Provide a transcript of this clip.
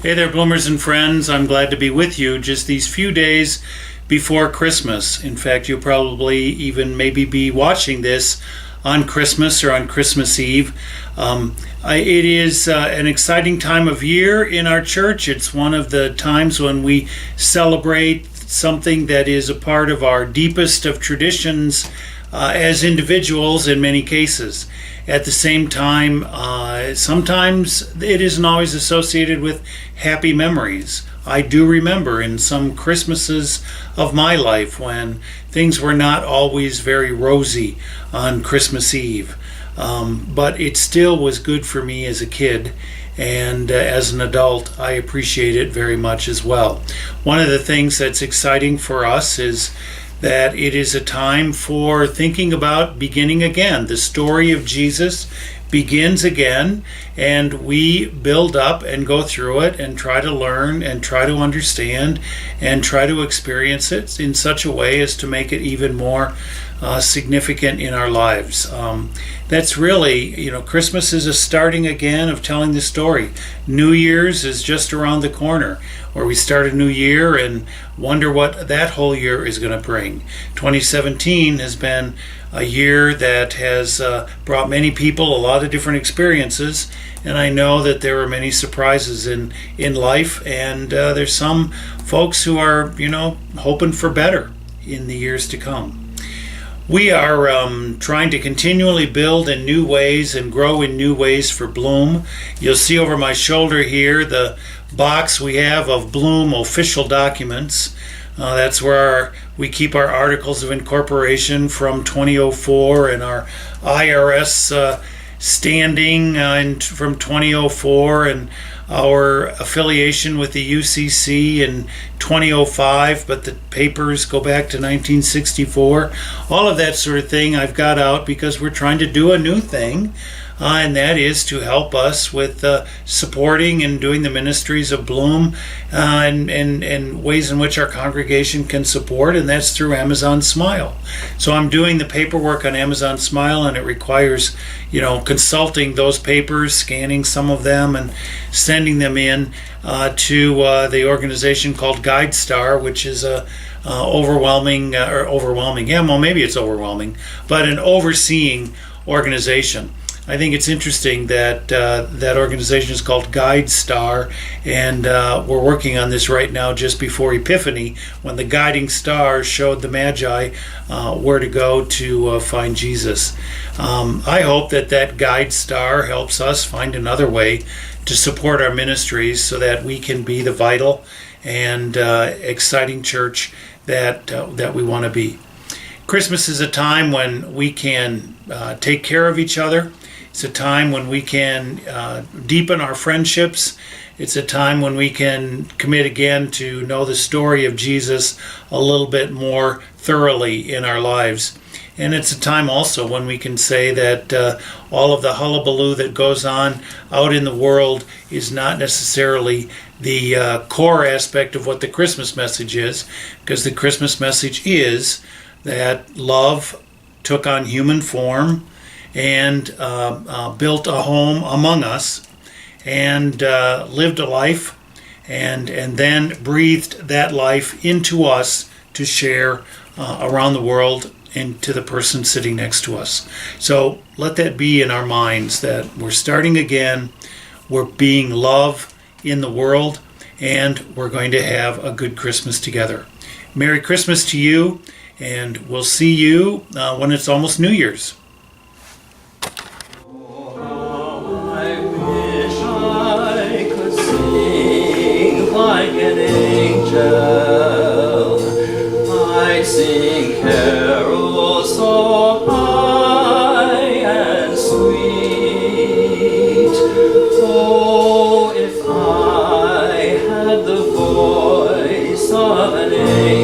Hey there, bloomers and friends. I'm glad to be with you just these few days before Christmas. In fact, you'll probably even maybe be watching this on Christmas or on Christmas Eve. It is an exciting time of year in our church. It's one of the times when we celebrate something that is a part of our deepest of traditions as individuals in many cases. At the same time, sometimes it isn't always associated with happy memories. I do remember in some Christmases of my life when things were not always very rosy on Christmas Eve. But it still was good for me as a kid, and as an adult, I appreciate it very much as well. One of the things that's exciting for us is that it is a time for thinking about beginning again. The story of Jesus begins again, and we build up and go through it and try to learn and try to understand and try to experience it in such a way as to make it even more significant in our lives. That's really, Christmas is a starting again of telling the story. New Year's is just around the corner, where we start a new year and wonder what that whole year is going to bring. 2017 has been a year that has brought many people a lot of different experiences, and I know that there are many surprises in life, and there's some folks who are, hoping for better in the years to come. We are trying to continually build in new ways and grow in new ways for Bloom. You'll see over my shoulder here the box we have of Bloom official documents. That's where we keep our articles of incorporation from 2004 and our IRS standing from 2004 and our affiliation with the UCC in 2005, but the papers go back to 1964. All of that sort of thing I've got out because we're trying to do a new thing, and that is to help us with supporting and doing the ministries of Bloom and ways in which our congregation can support, and that's through Amazon Smile. So I'm doing the paperwork on Amazon Smile, and it requires, consulting those papers, scanning some of them, and sending them in to the organization called GuideStar, which is a overwhelming, maybe it's overwhelming, but an overseeing organization. I think it's interesting that that organization is called GuideStar, and we're working on this right now just before Epiphany, when the guiding star showed the Magi where to go to find Jesus. I hope that guide star helps us find another way to support our ministries so that we can be the vital and exciting church that we want to be. Christmas is a time when we can take care of each other. It's a time when we can deepen our friendships. It's a time when we can commit again to know the story of Jesus a little bit more thoroughly in our lives. And it's a time also when we can say that all of the hullabaloo that goes on out in the world is not necessarily the core aspect of what the Christmas message is, because the Christmas message is that love took on human form and built a home among us and lived a life and then breathed that life into us to share around the world and to the person sitting next to us. So let that be in our minds that we're starting again, we're being love in the world, and we're going to have a good Christmas together. Merry Christmas to you, and we'll see you when it's almost New Year's. Like an angel, I'd sing carols so high and sweet. Oh, if I had the voice of an angel,